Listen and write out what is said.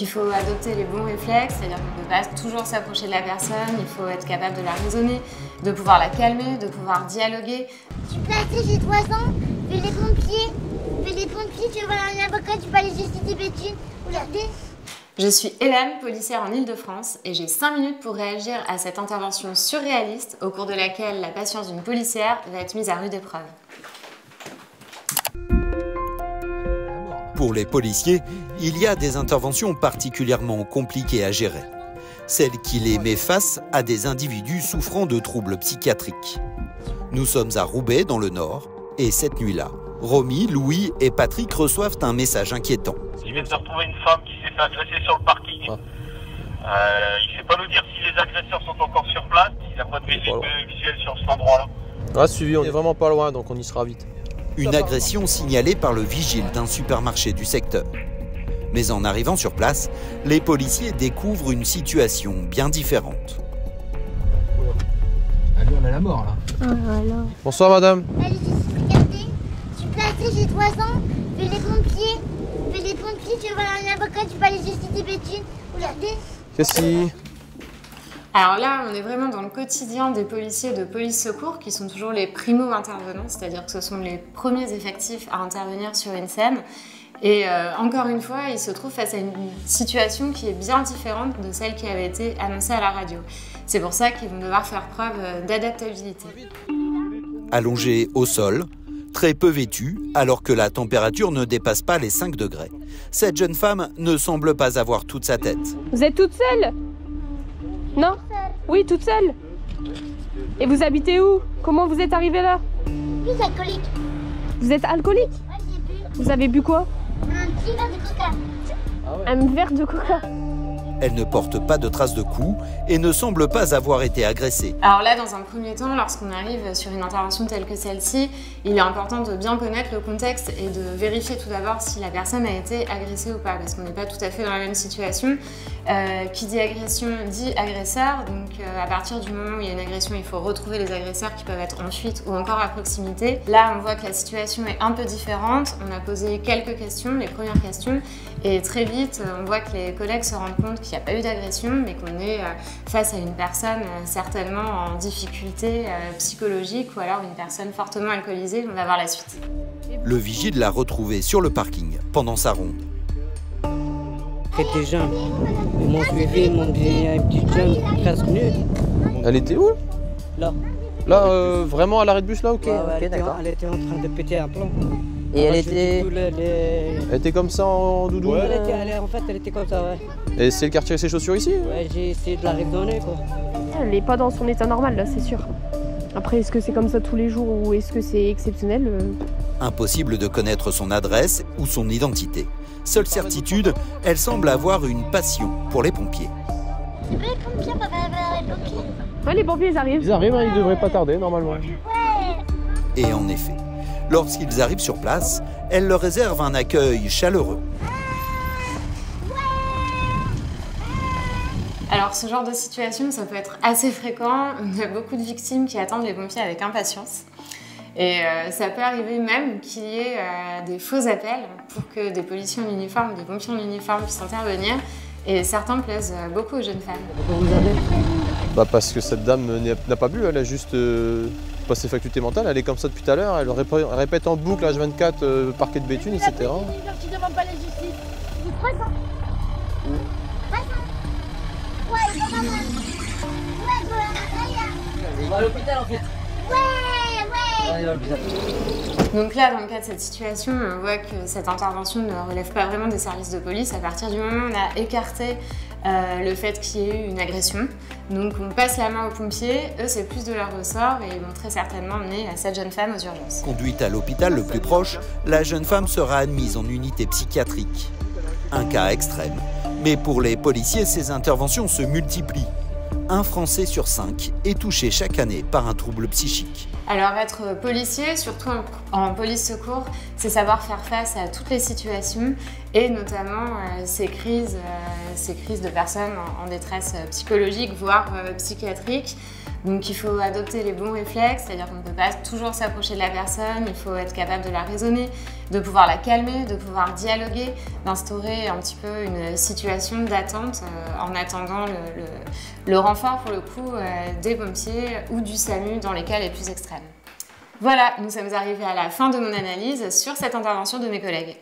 qu'il faut adopter les bons réflexes, c'est-à-dire qu'on ne peut pas toujours s'approcher de la personne, il faut être capable de la raisonner, de pouvoir la calmer, de pouvoir dialoguer. Je suis placée, j'ai 3 ans, je fais les pompiers, tu vas à un avocat, tu vas aller justifier Béthune, regardez. Je suis Hélène, policière en Île-de-France, et j'ai 5 minutes pour réagir à cette intervention surréaliste au cours de laquelle la patience d'une policière va être mise à rude épreuve. Pour les policiers, il y a des interventions particulièrement compliquées à gérer. Celles qui les met face à des individus souffrant de troubles psychiatriques. Nous sommes à Roubaix, dans le Nord, et cette nuit-là, Romy, Louis et Patrick reçoivent un message inquiétant. Il vient de retrouver une femme qui s'est fait agresser sur le parking. Il ne sait pas nous dire si les agresseurs sont encore sur place. Il n'a pas de visuel sur cet endroit-là. Ah, suivi, on est vraiment pas loin, donc on y sera vite. Une agression signalée par le vigile d'un supermarché du secteur. Mais en arrivant sur place, les policiers découvrent une situation bien différente. Ah, lui, on a la mort, là. Oh là là. Bonsoir, madame. Allez, regardez, je suis placée, j'ai 3 ans, je fais les pompiers, tu vas à un avocat, tu vas aller justifier Béthune, regardez. Qu'est-ce qui... Alors là, on est vraiment dans le quotidien des policiers de police secours qui sont toujours les primo-intervenants, c'est-à-dire que ce sont les premiers effectifs à intervenir sur une scène. Et encore une fois, ils se trouvent face à une situation qui est bien différente de celle qui avait été annoncée à la radio. C'est pour ça qu'ils vont devoir faire preuve d'adaptabilité. Allongée au sol, très peu vêtue, alors que la température ne dépasse pas les 5 degrés. Cette jeune femme ne semble pas avoir toute sa tête. Vous êtes toute seule? Non? Oui, toute seule. Et vous habitez où? Comment vous êtes arrivée là? Je suis alcoolique. Vous êtes alcoolique? Ouais, j'ai bu Vous avez bu quoi? un petit verre de coca. Un verre de coca. Elle ne porte pas de traces de coups et ne semble pas avoir été agressée. Alors là, dans un premier temps, lorsqu'on arrive sur une intervention telle que celle-ci, il est important de bien connaître le contexte et de vérifier tout d'abord si la personne a été agressée ou pas, parce qu'on n'est pas tout à fait dans la même situation. Qui dit agression dit agresseur, donc à partir du moment où il y a une agression, il faut retrouver les agresseurs qui peuvent être en fuite ou encore à proximité. Là, on voit que la situation est un peu différente. On a posé quelques questions, les premières questions, et très vite, on voit que les collègues se rendent compte qu'il n'y a pas eu d'agression, mais qu'on est face à une personne certainement en difficulté psychologique ou alors une personne fortement alcoolisée. On va voir la suite. Le vigile l'a retrouvée sur le parking pendant sa ronde. C'était jeune. Ils m'ont suivi, ils m'ont dit un petit jeune presque nu. Elle était où? Là. Là, vraiment à l'arrêt de bus là? Ok, Ouais, d'accord. Elle était en train de péter un plomb. Et elle Moi, était... Elle était comme ça en doudou? En fait, elle était comme ça, ouais. Et c'est le quartier avec ses chaussures ici? Ouais, j'ai essayé de la raisonner, quoi. Elle n'est pas dans son état normal là, c'est sûr. Après, est-ce que c'est comme ça tous les jours ou est-ce que c'est exceptionnel? Impossible de connaître son adresse ou son identité. Seule certitude, elle semble avoir une passion pour les pompiers. Tu veux les pompiers, papa, les pompiers? Ouais, les pompiers ils arrivent. Ils arrivent, hein, ils devraient pas tarder normalement. Et en effet, lorsqu'ils arrivent sur place, elle leur réserve un accueil chaleureux. Alors ce genre de situation, ça peut être assez fréquent. On a beaucoup de victimes qui attendent les pompiers avec impatience. Et ça peut arriver même qu'il y ait des faux appels pour que des policiers en uniforme, des pompiers en uniforme puissent intervenir. Et certains plaisent beaucoup aux jeunes femmes. Pourquoi vous avez? Bah parce que cette dame n'a pas bu, elle a juste pas ses facultés mentales, elle est comme ça depuis tout à l'heure, elle répète en boucle H24 parquet de Béthune, etc. Tu demandes pas la justice. J'ai 3 ans. 3 ans. Ouais, c'est pas mal. Ouais, On va à l'hôpital en fait. Donc là, dans le cas de cette situation, on voit que cette intervention ne relève pas vraiment des services de police. À partir du moment où on a écarté le fait qu'il y ait eu une agression, donc on passe la main aux pompiers, eux c'est plus de leur ressort et ils vont très certainement mener cette jeune femme aux urgences. Conduite à l'hôpital le plus proche, la jeune femme sera admise en unité psychiatrique. Un cas extrême, mais pour les policiers, ces interventions se multiplient. Un Français sur 5 est touché chaque année par un trouble psychique. Alors être policier, surtout en police secours, c'est savoir faire face à toutes les situations et notamment ces crises de personnes en détresse psychologique, voire psychiatrique. Donc il faut adopter les bons réflexes, c'est-à-dire qu'on ne peut pas toujours s'approcher de la personne, il faut être capable de la raisonner, de pouvoir la calmer, de pouvoir dialoguer, d'instaurer un petit peu une situation d'attente en attendant le renfort pour le coup des pompiers ou du SAMU dans les cas les plus extrêmes. Voilà, nous sommes arrivés à la fin de mon analyse sur cette intervention de mes collègues.